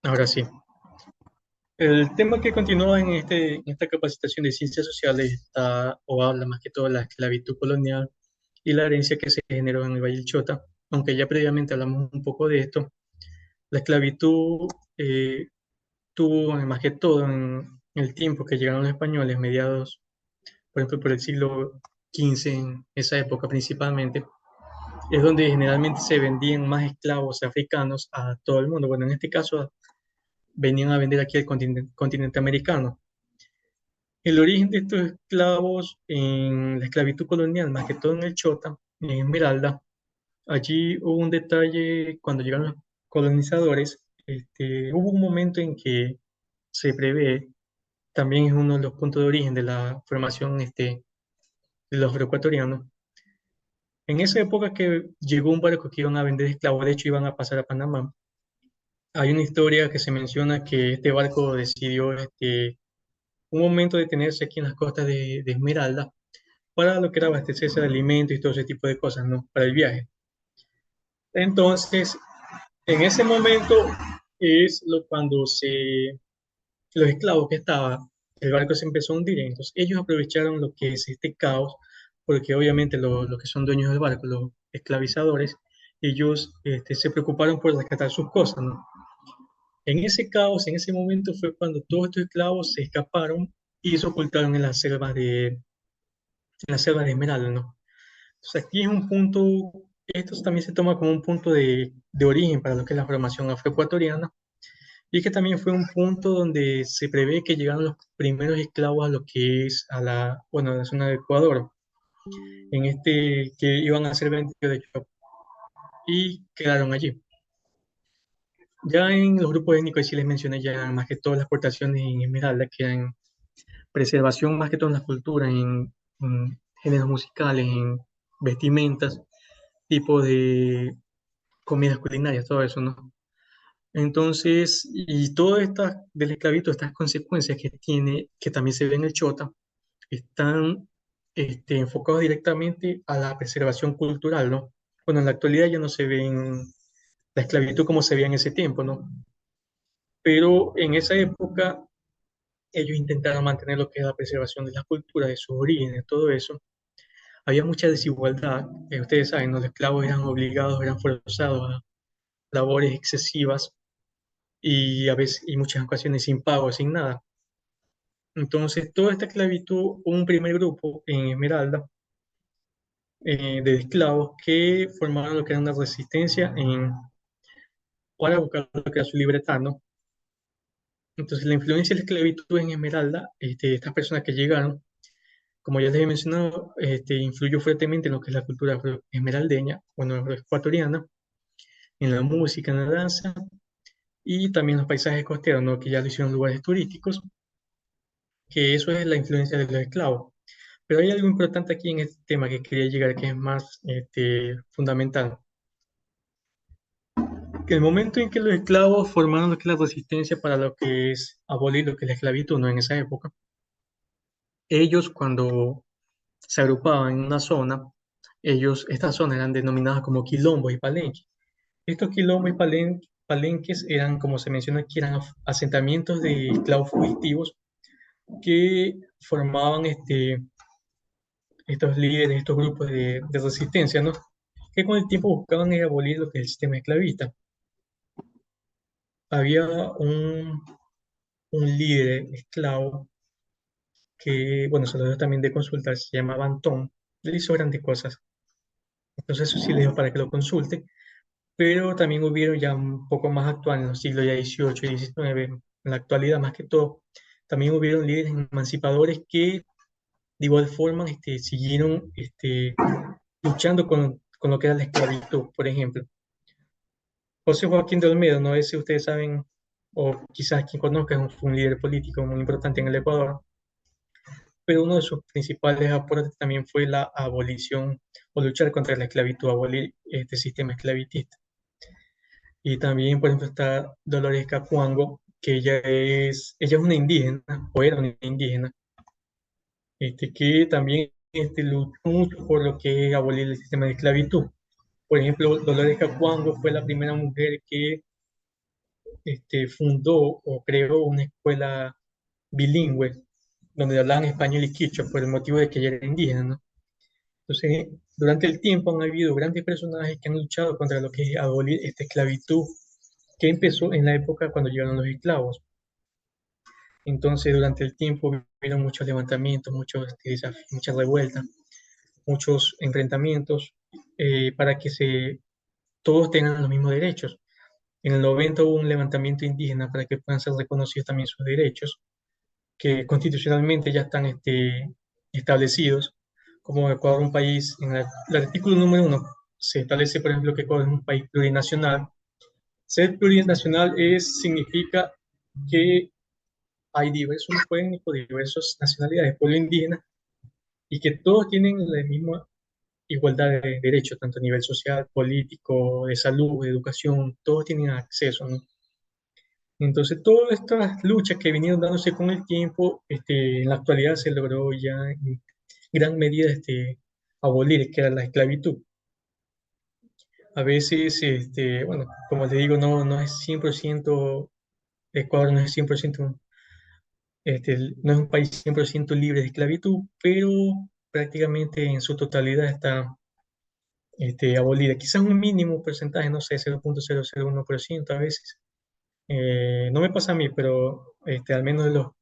Ahora sí. El tema que continúa en esta capacitación de ciencias sociales está o habla más que todo de la esclavitud colonial y la herencia que se generó en el Valle del Chota. Aunque ya previamente hablamos un poco de esto, la esclavitud tuvo más que todo en el tiempo que llegaron los españoles, mediados, por ejemplo, por el siglo XV, en esa época principalmente, es donde generalmente se vendían más esclavos africanos a todo el mundo. Bueno, en este caso venían a vender aquí al continente americano. El origen de estos esclavos en la esclavitud colonial, más que todo en el Chota, en Esmeralda, allí hubo un detalle cuando llegaron los colonizadores. Hubo un momento en que se prevé, también es uno de los puntos de origen de la formación de los agroecuatorianos. En esa época que llegó un barco que iban a vender esclavos, de hecho iban a pasar a Panamá, hay una historia que se menciona que este barco decidió un momento detenerse aquí en las costas de Esmeralda para lo que era abastecerse de alimentos y todo ese tipo de cosas, ¿no? Para el viaje. Entonces, en ese momento es cuando los esclavos que estaban, el barco se empezó a hundir, entonces ellos aprovecharon lo que es este caos, porque obviamente los que son dueños del barco, los esclavizadores, ellos se preocuparon por rescatar sus cosas, ¿no? En ese caos, en ese momento fue cuando todos estos esclavos se escaparon y se ocultaron en la selva de Esmeralda, ¿no? Entonces aquí es un punto, esto también se toma como un punto de origen para lo que es la formación afroecuatoriana, y que también fue un punto donde se prevé que llegaron los primeros esclavos a lo que es bueno, a la zona de Ecuador, que iban a ser vendidos de hecho, y quedaron allí. Ya en los grupos étnicos, sí les mencioné ya más que todas las exportaciones en Esmeralda, que eran preservación más que todo en la cultura, en géneros musicales, en vestimentas, tipo de comidas culinarias, todo eso, ¿no? Entonces, y todo esta del esclavito, estas consecuencias que tiene, que también se ve en el Chota, están enfocados directamente a la preservación cultural, ¿no? Bueno, en la actualidad ya no se ve la esclavitud como se veía en ese tiempo, ¿no? Pero en esa época ellos intentaron mantener lo que es la preservación de la cultura, de sus orígenes, todo eso. Había mucha desigualdad, ustedes saben, ¿no? Los esclavos eran obligados, eran forzados a labores excesivas y a veces, y muchas ocasiones sin pago, sin nada. Entonces, toda esta esclavitud, hubo un primer grupo en Esmeralda de esclavos que formaron lo que era una resistencia para buscar lo que era su libertad, ¿no? Entonces, la influencia de la esclavitud en Esmeralda, estas personas que llegaron, como ya les he mencionado, influyó fuertemente en lo que es la cultura esmeraldeña, bueno, ecuatoriana, en la música, en la danza y también los paisajes costeros, ¿no? Que ya lo hicieron lugares turísticos, que eso es la influencia de los esclavos. Pero hay algo importante aquí en este tema que quería llegar, que es más fundamental. Que el momento en que los esclavos formaron lo que es la resistencia para lo que es abolir lo que es la esclavitud, ¿no? En esa época, ellos cuando se agrupaban en una zona, estas zonas eran denominadas como quilombos y palenques. Estos quilombos y palenques eran, como se menciona aquí, eran asentamientos de esclavos fugitivos que formaban estos líderes, estos grupos de resistencia, ¿no? Que con el tiempo buscaban abolir lo que es el sistema esclavista. Había un líder esclavo que, bueno, se lo dejo también de consultar, se llamaba Antón, él hizo grandes cosas. Entonces eso sí le dejo para que lo consulte, pero también hubieron ya un poco más actual en los siglos ya XVIII y XIX, en la actualidad más que todo, también hubieron líderes emancipadores que de igual forma siguieron luchando con lo que era la esclavitud, por ejemplo. José Joaquín de Olmedo, no sé si ustedes saben, o quizás quien conozca, fue un líder político muy importante en el Ecuador, pero uno de sus principales aportes también fue la abolición o luchar contra la esclavitud, abolir este sistema esclavitista. Y también, por ejemplo, está Dolores Cacuango, que ella es una indígena, o era una indígena, que también luchó mucho por lo que es abolir el sistema de esclavitud. Por ejemplo, Dolores Cacuango fue la primera mujer que fundó o creó una escuela bilingüe donde hablaban español y quichua por el motivo de que ella era indígena, ¿no? Entonces, durante el tiempo han habido grandes personajes que han luchado contra lo que es abolir esta esclavitud que empezó en la época cuando llegaron los esclavos. Entonces, durante el tiempo hubieron muchos levantamientos, muchos desafíos, muchas revueltas, muchos enfrentamientos para que todos tengan los mismos derechos. En el 90 hubo un levantamiento indígena para que puedan ser reconocidos también sus derechos, que constitucionalmente ya están establecidos, como Ecuador un país, en el artículo número 1 se establece, por ejemplo, que Ecuador es un país plurinacional. Ser plurinacional significa que hay diversos pueblos, diversas nacionalidades, pueblos indígenas, y que todos tienen la misma igualdad de derechos, tanto a nivel social, político, de salud, de educación, todos tienen acceso, ¿no? Entonces, todas estas luchas que vinieron dándose con el tiempo, en la actualidad se logró ya en gran medida abolir, que era la esclavitud. A veces, bueno, como te digo, no es 100%, Ecuador no es 100%, no es un país 100% libre de esclavitud, pero prácticamente en su totalidad está abolida. Quizás un mínimo porcentaje, no sé, 0,001% a veces. No me pasa a mí, pero al menos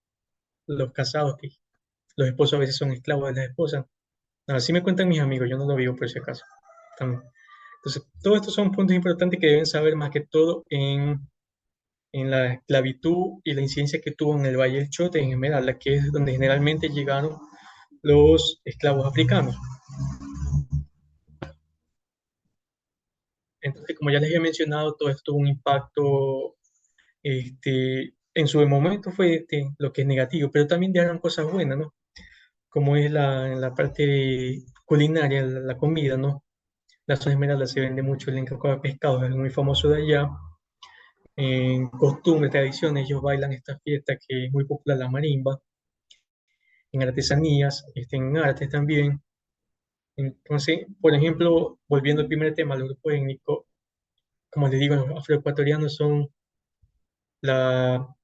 los casados, que los esposos a veces son esclavos de las esposas. Así me cuentan mis amigos, yo no lo vivo por si acaso. También. Entonces, todos estos son puntos importantes que deben saber más que todo en la esclavitud y la incidencia que tuvo en el Valle del Chote, en Esmeralda, que es donde generalmente llegaron los esclavos africanos. Entonces, como ya les he mencionado, todo esto tuvo un impacto, en su momento fue lo que es negativo, pero también dejaron cosas buenas, ¿no? Como es la parte culinaria, la comida, ¿no? La zona Esmeralda se vende mucho el encocado de pescado, es muy famoso de allá. En costumbres, tradiciones, ellos bailan esta fiesta que es muy popular, la marimba, en artesanías, en artes también. Entonces, por ejemplo, volviendo al primer tema, los grupos étnicos, como les digo, los afroecuatorianos son la,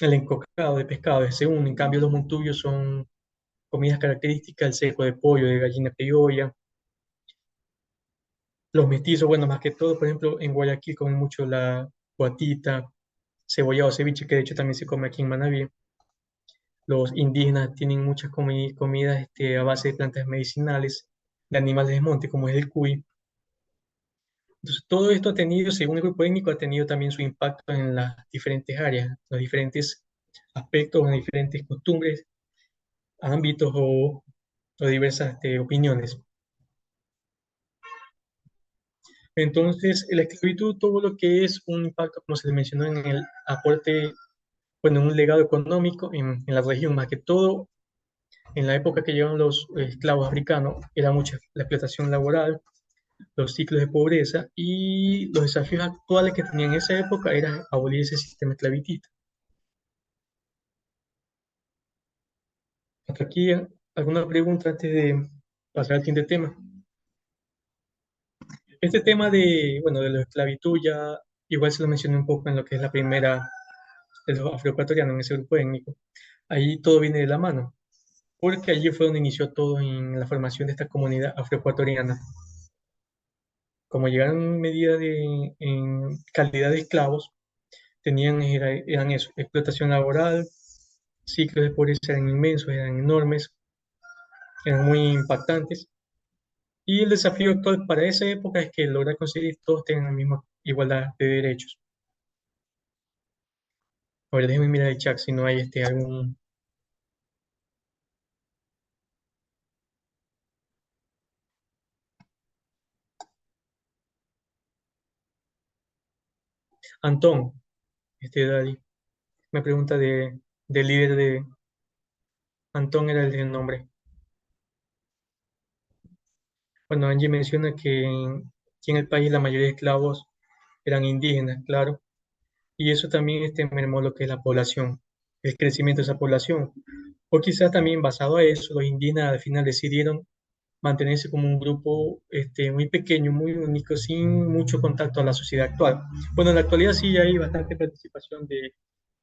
el encocado de pescado, ese uno. En cambio, los montuyos son comidas características, el seco de pollo, de gallina criolla. Los mestizos, bueno, más que todo, por ejemplo, en Guayaquil comen mucho la guatita, cebollado, ceviche, que de hecho también se come aquí en Manabí. Los indígenas tienen muchas comidas a base de plantas medicinales, de animales de monte, como es el cuy. Entonces, todo esto ha tenido, según el grupo étnico, ha tenido también su impacto en las diferentes áreas, los diferentes aspectos, las diferentes costumbres, ámbitos o diversas opiniones. Entonces, la esclavitud tuvo lo que es un impacto, como se le mencionó, en el aporte, bueno, un legado económico en la región, más que todo en la época que llegaron los esclavos africanos, era mucha la explotación laboral, los ciclos de pobreza y los desafíos actuales que tenían en esa época era abolir ese sistema esclavitista. Hasta aquí, alguna pregunta antes de pasar al siguiente tema. Este tema bueno, de la esclavitud ya igual se lo mencioné un poco en lo que es la primera de los afroecuatorianos en ese grupo étnico. Ahí todo viene de la mano, porque allí fue donde inició todo en la formación de esta comunidad afroecuatoriana. Como llegaron en medida en calidad de esclavos, eran eso, explotación laboral, ciclos de pobreza eran inmensos, eran enormes, eran muy impactantes. Y el desafío actual para esa época es que lograr conseguir todos tengan la misma igualdad de derechos. A ver, déjenme mirar el chat si no hay algún... Antón, Dali, me pregunta del líder de... Antón era el nombre. Bueno, Angie menciona que en el país la mayoría de esclavos eran indígenas, claro, y eso también mermó lo que es la población, el crecimiento de esa población. O quizás también basado a eso, los indígenas al final decidieron mantenerse como un grupo muy pequeño, muy único, sin mucho contacto a la sociedad actual. Bueno, en la actualidad sí hay bastante participación de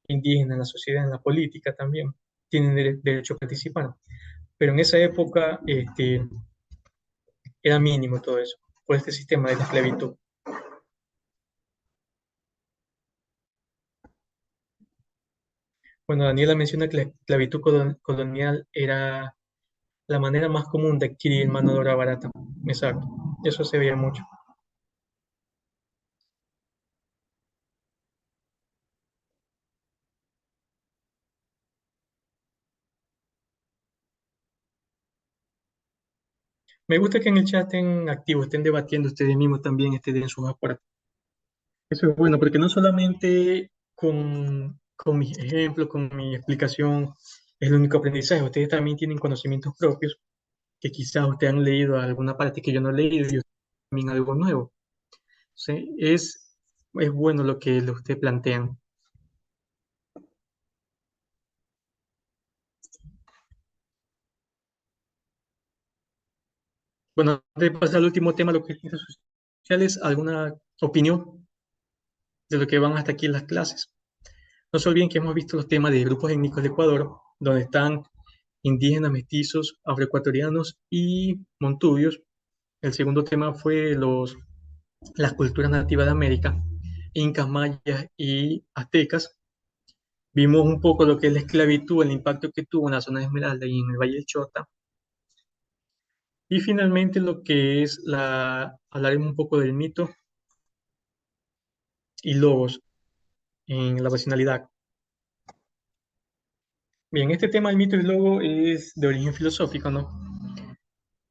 indígenas en la sociedad, en la política también, tienen derecho a participar, pero en esa época era mínimo todo eso, por este sistema de la esclavitud. Bueno, Daniela menciona que la esclavitud colonial era la manera más común de adquirir mano de obra barata. Exacto, eso se veía mucho. Me gusta que en el chat estén activos, estén debatiendo ustedes mismos también, den sus aportes. Eso es bueno, porque no solamente con mis ejemplos, con mi explicación, es el único aprendizaje. Ustedes también tienen conocimientos propios, que quizás ustedes han leído alguna parte que yo no he leído y ustedes también algo nuevo. ¿Sí? Es bueno lo que ustedes plantean. Bueno, antes de pasar al último tema, lo que es ciencias sociales, ¿alguna opinión de lo que van hasta aquí en las clases? No se olviden que hemos visto los temas de grupos étnicos de Ecuador, donde están indígenas, mestizos, afroecuatorianos y montubios. El segundo tema fue las culturas nativas de América, incas, mayas y aztecas. Vimos un poco lo que es la esclavitud, el impacto que tuvo en la zona de Esmeralda y en el Valle del Chota. Y finalmente lo que es hablaremos un poco del mito y logos en la racionalidad. Bien, este tema del mito y logo es de origen filosófico, ¿no?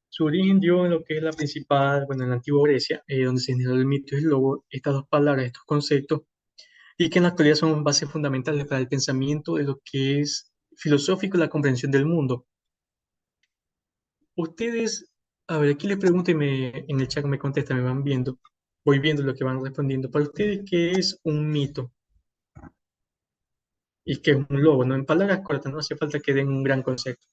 Su origen dio en lo que es la principal, bueno, en la antigua Grecia, donde se generó el mito y el logo, estas dos palabras, estos conceptos, y que en la actualidad son bases fundamentales para el pensamiento de lo que es filosófico y la comprensión del mundo. Ustedes, a ver, aquí les pregunto y en el chat me contestan, me van viendo, voy viendo lo que van respondiendo. Para ustedes, ¿qué es un mito? ¿Y qué es un logo? ¿No? En palabras cortas, no hace falta que den un gran concepto.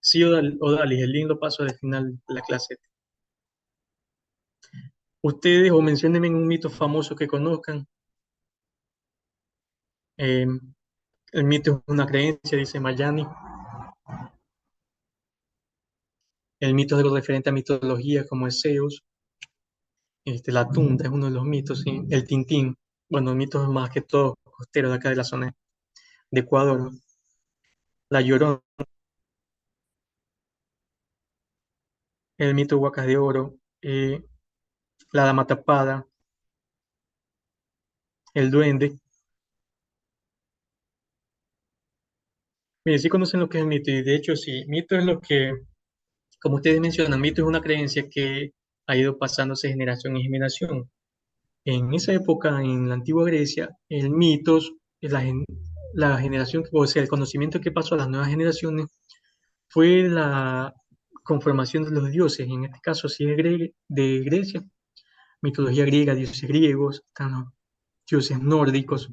Sí, Odalis, el lindo paso al final de la clase. Ustedes o menciónenme un mito famoso que conozcan. Eh, el mito es una creencia, dice Mayani. El mito es algo referente a mitología como es Zeus. La tunda es uno de los mitos, ¿sí? El Tintín. Bueno, mitos más que todo costeros de acá de la zona de Ecuador. La Llorona, el mito de Huacas de Oro, la Dama Tapada, el Duende. Miren, sí conocen lo que es el mito y de hecho sí, mito es lo que, como ustedes mencionan, mito es una creencia que ha ido pasándose de generación en generación. En esa época, en la antigua Grecia, el mitos, la generación, o sea, el conocimiento que pasó a las nuevas generaciones fue la conformación de los dioses. En este caso, si es de Grecia, mitología griega, dioses griegos, están los dioses nórdicos.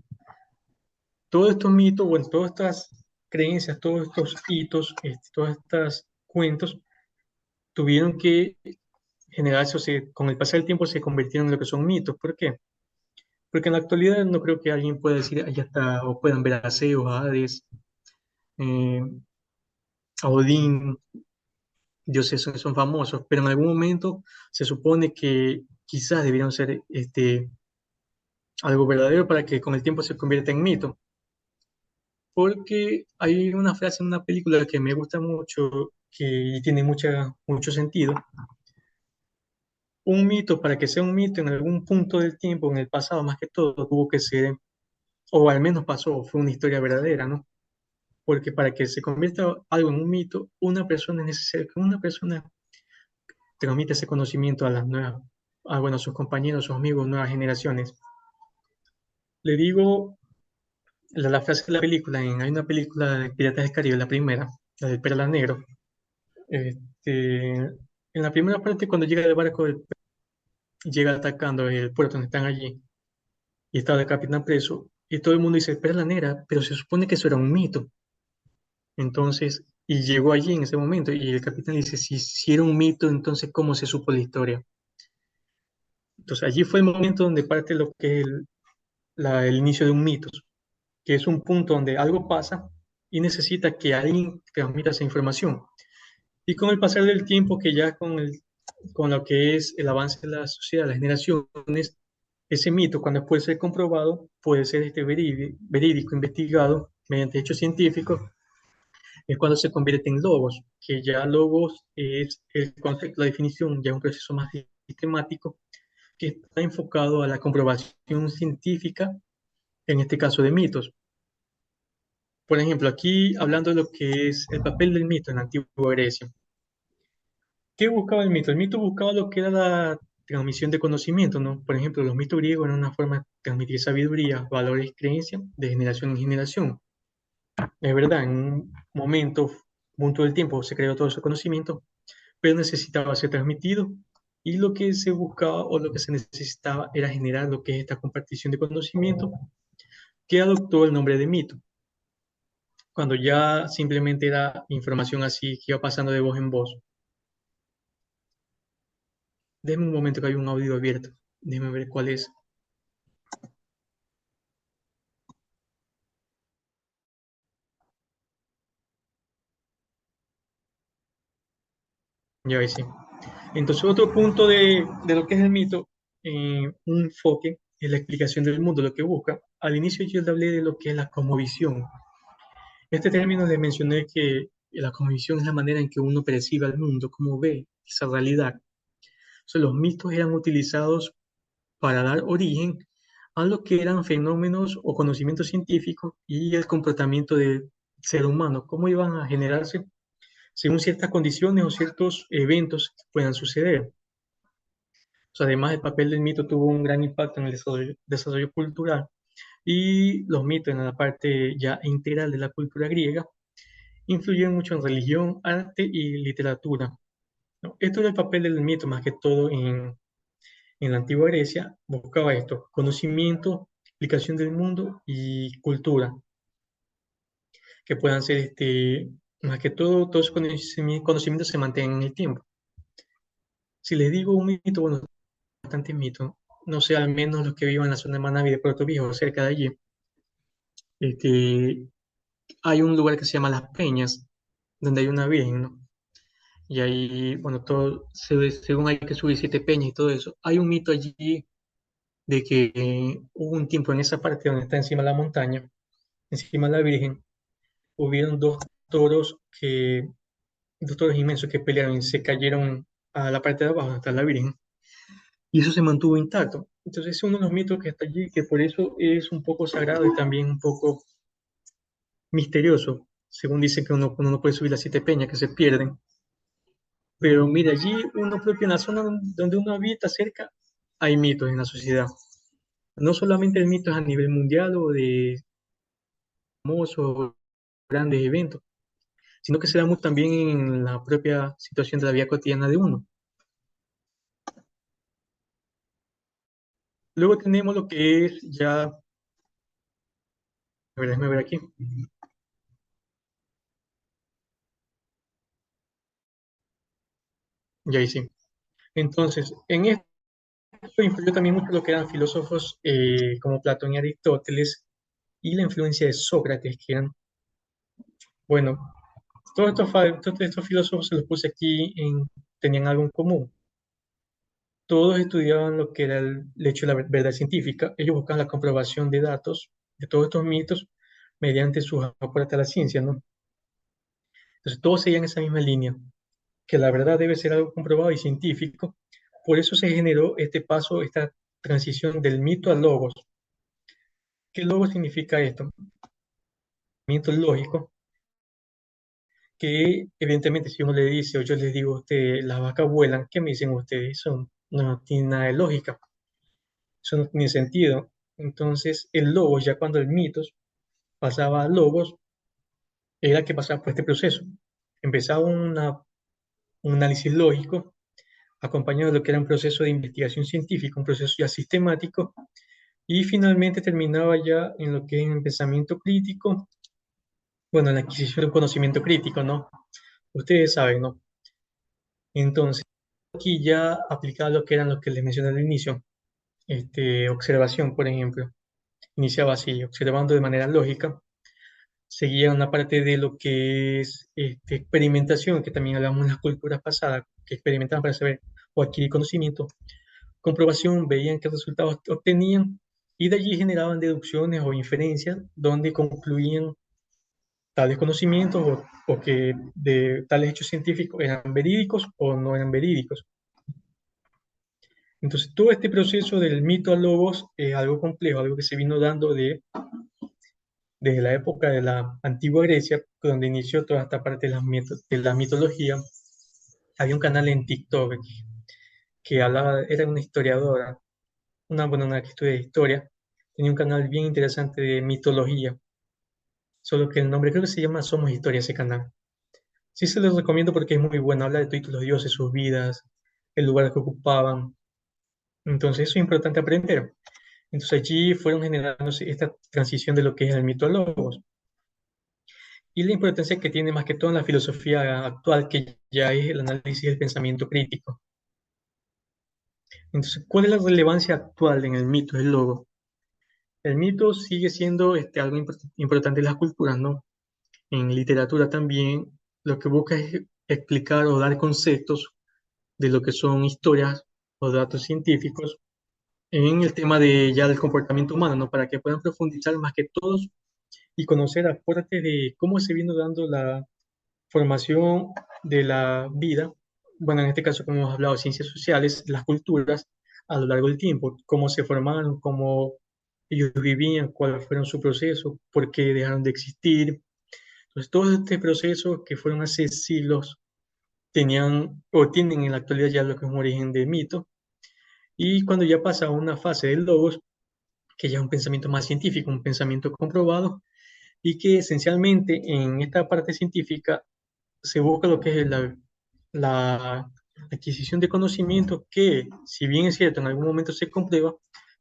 Todos estos mitos, bueno, todas estas creencias, todos estos hitos, todos estos cuentos, tuvieron que generarse, o sea, con el pasar del tiempo se convirtieron en lo que son mitos. ¿Por qué? Porque en la actualidad no creo que alguien pueda decir, "Ah, ya está", o puedan ver a Zeus, a Hades, eh, a Odín, dioses son famosos, pero en algún momento se supone que quizás debieron ser algo verdadero para que con el tiempo se convierta en mito. Porque hay una frase en una película que me gusta mucho que tiene mucho sentido. Un mito, para que sea un mito en algún punto del tiempo, en el pasado más que todo, tuvo que ser, o al menos pasó, fue una historia verdadera, ¿no? Porque para que se convierta algo en un mito, una persona es necesario que una persona transmita ese conocimiento a las nuevas, bueno, a sus compañeros, sus amigos, nuevas generaciones. Le digo la frase de la película, hay una película de Piratas del Caribe, la primera, la del Perla Negro. En la primera parte, cuando llega el barco, llega atacando el puerto donde están allí, y está el capitán preso, y todo el mundo dice Perla Negra, pero se supone que eso era un mito. Entonces, y llegó allí en ese momento. Y el capitán le dice, si era un mito, entonces ¿cómo se supo la historia? Entonces allí fue el momento donde parte lo que es el inicio de un mito, que es un punto donde algo pasa y necesita que alguien transmita esa información. Y con el pasar del tiempo, que ya con lo que es el avance de la sociedad, las generaciones, ese mito, cuando puede ser comprobado, puede ser verídico, investigado mediante hechos científicos, es cuando se convierte en logos, que ya logos es el concepto, la definición, ya un proceso más sistemático que está enfocado a la comprobación científica, en este caso de mitos. Por ejemplo, aquí hablando de lo que es el papel del mito en la antigua Grecia. ¿Qué buscaba el mito? El mito buscaba lo que era la transmisión de conocimiento, ¿no? Por ejemplo, los mitos griegos eran una forma de transmitir sabiduría, valores y creencias de generación en generación. Es verdad, en un punto del tiempo, se creó todo ese conocimiento, pero necesitaba ser transmitido y lo que se buscaba o lo que se necesitaba era generar lo que es esta compartición de conocimiento que adoptó el nombre de mito, cuando ya simplemente era información así que iba pasando de voz en voz. Déjeme un momento que hay un audio abierto. Déjeme ver cuál es. Ya ves, sí. Entonces, otro punto de lo que es el mito, un enfoque en la explicación del mundo, lo que busca. Al inicio yo le hablé de lo que es la cosmovisión. Este término le mencioné que la cosmovisión es la manera en que uno percibe al mundo, cómo ve esa realidad. O sea, los mitos eran utilizados para dar origen a lo que eran fenómenos o conocimientos científicos y el comportamiento del ser humano, cómo iban a generarse según ciertas condiciones o ciertos eventos que puedan suceder. O sea, además, el papel del mito tuvo un gran impacto en el desarrollo cultural y los mitos en la parte ya integral de la cultura griega influyeron mucho en religión, arte y literatura, ¿no? Esto era el papel del mito, más que todo en la antigua Grecia, buscaba esto, conocimiento, explicación del mundo y cultura, que puedan ser, más que todo, todos esos conocimientos se mantengan en el tiempo. Si les digo un mito, bueno, bastante mito, no sé, al menos los que vivan en la zona de Manabi de Puerto Viejo, cerca de allí, este, hay un lugar que se llama Las Peñas, donde hay una virgen, ¿no? Y ahí, bueno, todo, según hay que subir 7 peñas y todo eso, hay un mito allí de que hubo un tiempo en esa parte donde está encima de la montaña, encima de la Virgen, hubieron dos toros inmensos que pelearon y se cayeron a la parte de abajo donde está la Virgen, y eso se mantuvo intacto. Entonces es uno de los mitos que está allí, que por eso es un poco sagrado y también un poco misterioso, según dicen que uno no puede subir las 7 peñas que se pierden. Pero mira, allí uno propio en la zona donde uno habita cerca, hay mitos en la sociedad. No solamente el mito es a nivel mundial o de famosos grandes eventos, sino que se da mucho también en la propia situación de la vida cotidiana de uno. Luego tenemos lo que es ya, a ver, déjame ver aquí, ya ahí sí. Entonces, en esto influyó también mucho lo que eran filósofos como Platón y Aristóteles y la influencia de Sócrates, que eran, bueno, todos estos filósofos se los puse aquí, tenían algo en común. Todos estudiaban lo que era el hecho de la verdad científica. Ellos buscaban la comprobación de datos de todos estos mitos mediante sus aportes a la ciencia, ¿no? Entonces, todos seguían esa misma línea, que la verdad debe ser algo comprobado y científico. Por eso se generó este paso, esta transición del mito al logos. ¿Qué logos significa esto? Mito lógico, que evidentemente si uno le dice o yo les digo a ustedes, las vacas vuelan, ¿qué me dicen ustedes? Eso no tiene nada de lógica, eso no tiene sentido. Entonces, el logos, ya cuando el mitos pasaba a logos, era que pasaba por este proceso. Empezaba un análisis lógico, acompañado de lo que era un proceso de investigación científica, un proceso ya sistemático, y finalmente terminaba ya en lo que es el pensamiento crítico Bueno, la adquisición de un conocimiento crítico, ¿no? Ustedes saben, ¿no? Entonces, aquí ya aplicaba lo que eran lo que les mencioné al inicio, observación, por ejemplo. Iniciaba así, observando de manera lógica, seguía una parte de lo que es experimentación, que también hablamos en las culturas pasadas, que experimentaban para saber o adquirir conocimiento, comprobación, veían qué resultados obtenían y de allí generaban deducciones o inferencias donde concluían tales conocimientos o que de tales hechos científicos eran verídicos o no eran verídicos. Entonces, todo este proceso del mito al logos es algo complejo, algo que se vino dando desde la época de la antigua Grecia, donde inició toda esta parte de la mitología. Había un canal en TikTok que hablaba, era una historiadora, una que estudia historia, tenía un canal bien interesante de mitología, solo que el nombre creo que se llama Somos Historia ese canal. Sí se los recomiendo porque es muy bueno, habla de todos los dioses, sus vidas, el lugar que ocupaban. Entonces eso es importante aprender. Entonces allí fueron generándose esta transición de lo que es el mito a logos y la importancia que tiene más que todo en la filosofía actual, que ya es el análisis del pensamiento crítico. Entonces, ¿cuál es la relevancia actual en el mito, el logo? El mito sigue siendo algo importante en las culturas, ¿no? En literatura también lo que busca es explicar o dar conceptos de lo que son historias o datos científicos en el tema de ya del comportamiento humano, ¿no? Para que puedan profundizar más que todos y conocer aparte de cómo se vino dando la formación de la vida, bueno, en este caso, como hemos hablado, ciencias sociales, las culturas a lo largo del tiempo, cómo se formaron, cómo ellos vivían, cuál fueron su proceso, por qué dejaron de existir. Entonces, todo este proceso que fueron hace siglos tenían o tienen en la actualidad ya lo que es un origen de mito, y cuando ya pasa a una fase del logos, que ya es un pensamiento más científico, un pensamiento comprobado, y que esencialmente en esta parte científica se busca lo que es la adquisición de conocimiento que, si bien es cierto, en algún momento se comprueba,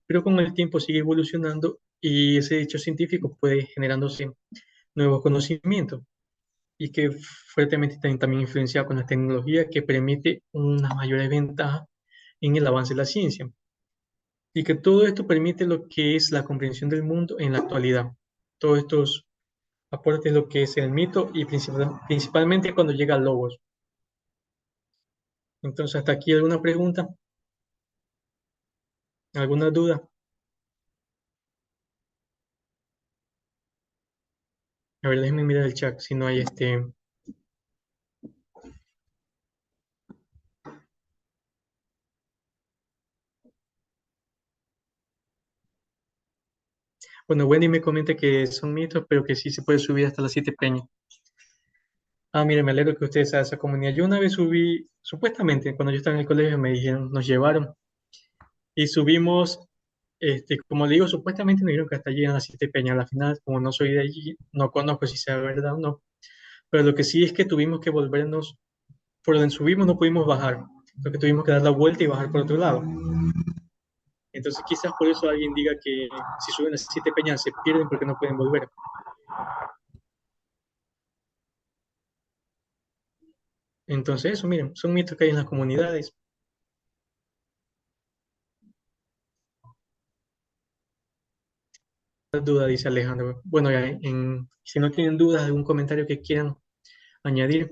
pero con el tiempo sigue evolucionando y ese hecho científico puede generándose nuevos conocimientos y que fuertemente también influenciado con la tecnología que permite unas mayores ventajas en el avance de la ciencia y que todo esto permite lo que es la comprensión del mundo en la actualidad. Todos estos aportes lo que es el mito y principalmente cuando llega al logos. Entonces, hasta aquí alguna pregunta, alguna duda. A ver, déjenme mirar el chat si no hay Bueno, Wendy me comenta que son mitos, pero que sí se puede subir hasta las 7 peñas. Ah, mire, me alegro que ustedes a esa comunidad. Yo una vez subí, supuestamente, cuando yo estaba en el colegio, me dijeron, nos llevaron y subimos, como le digo, supuestamente me dijeron que hasta allí eran las 7 peñas. A la final, como no soy de allí, no conozco si sea verdad o no. Pero lo que sí es que tuvimos que volvernos, por donde subimos no pudimos bajar, porque tuvimos que dar la vuelta y bajar por otro lado. Entonces quizás por eso alguien diga que si suben las 7 peñas se pierden porque no pueden volver. Entonces eso, miren, son mitos que hay en las comunidades. Duda, dice Alejandro. Bueno, ya si no tienen dudas, algún comentario que quieran añadir,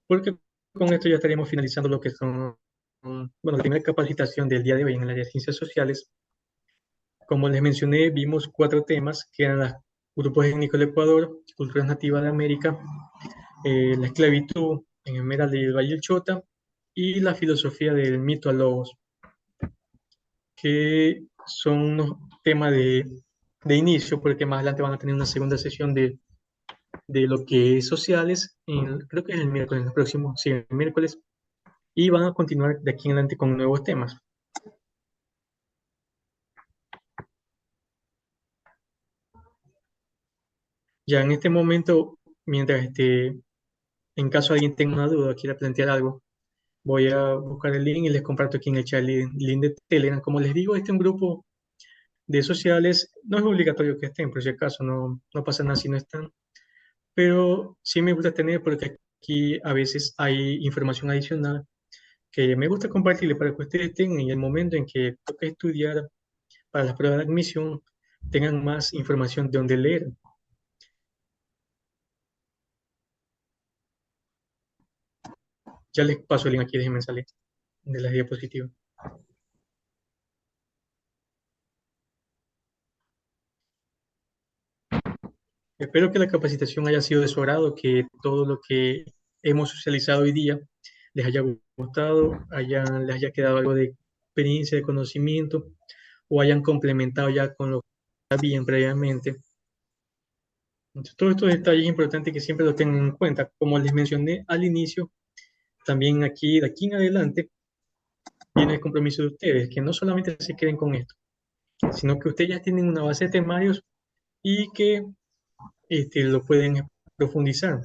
porque con esto ya estaríamos finalizando lo que son, bueno, la primera capacitación del día de hoy en el área de ciencias sociales. Como les mencioné, vimos 4 temas que eran los grupos étnicos del Ecuador, culturas nativas de América, la esclavitud en Esmeralda y el Valle del Chota, y la filosofía del mito a logos, que son unos temas de inicio, porque más adelante van a tener una segunda sesión de lo que es sociales, creo que es el miércoles, el próximo, sí, el miércoles, y van a continuar de aquí en adelante con nuevos temas. Ya en este momento, mientras en caso alguien tenga una duda o quiera plantear algo, voy a buscar el link y les comparto aquí en el chat el link de Telegram. Como les digo, este es un grupo de sociales, no es obligatorio que estén, por si acaso, no pasa nada si no están, pero sí me gusta tener porque aquí a veces hay información adicional que me gusta compartirle para que ustedes tengan en el momento en que toque estudiar para las pruebas de admisión, tengan más información de donde leer. Ya les paso el link aquí, déjenme salir de las diapositivas. Espero que la capacitación haya sido de su agrado, que todo lo que hemos socializado hoy día les haya gustado, les haya quedado algo de experiencia, de conocimiento, o hayan complementado ya con lo que sabían previamente. Entonces, todos estos detalles es importante que siempre los tengan en cuenta. Como les mencioné al inicio, también aquí, de aquí en adelante, viene el compromiso de ustedes, que no solamente se queden con esto, sino que ustedes ya tienen una base de temarios y que lo pueden profundizar.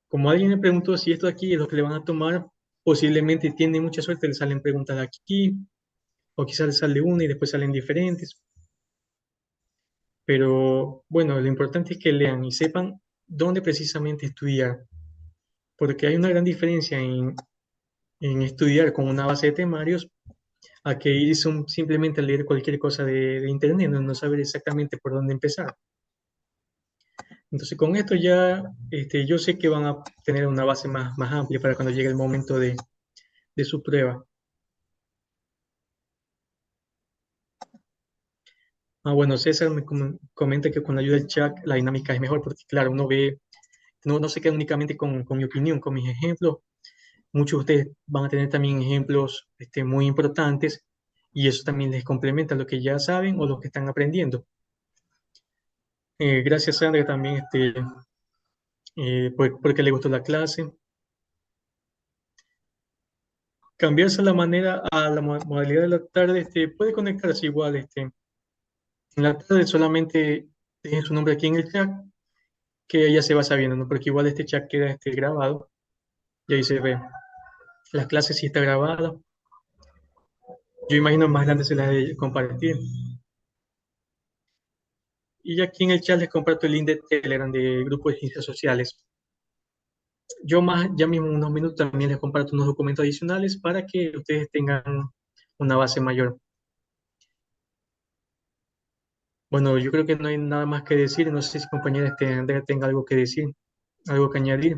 Como alguien me preguntó si esto de aquí es lo que le van a tomar, posiblemente tiene mucha suerte, le salen preguntas de aquí, o quizás le sale una y después salen diferentes. Pero bueno, lo importante es que lean y sepan dónde precisamente estudiar, porque hay una gran diferencia en estudiar con una base de temarios a que ir simplemente a leer cualquier cosa de internet, no saber exactamente por dónde empezar. Entonces, con esto ya yo sé que van a tener una base más amplia para cuando llegue el momento de su prueba. Ah, bueno, César me comenta que con la ayuda del chat la dinámica es mejor porque, claro, uno ve, no se queda únicamente con mi opinión, con mis ejemplos. Muchos de ustedes van a tener también ejemplos muy importantes y eso también les complementa lo que ya saben o lo que están aprendiendo. Gracias, Sandra, también porque le gustó la clase. Cambiarse la manera a la modalidad de la tarde, puede conectarse igual. En la tarde solamente dejen su nombre aquí en el chat, que ella se va sabiendo, ¿no? Porque igual este chat queda grabado y ahí se ve. Las clases sí está grabada. Yo imagino más adelante se las de compartir. Y aquí en el chat les comparto el link de Telegram del grupo de ciencias sociales. Yo más, ya mismo en unos minutos también les comparto unos documentos adicionales para que ustedes tengan una base mayor. Bueno, yo creo que no hay nada más que decir. No sé si compañera Andrea tenga algo que decir, algo que añadir.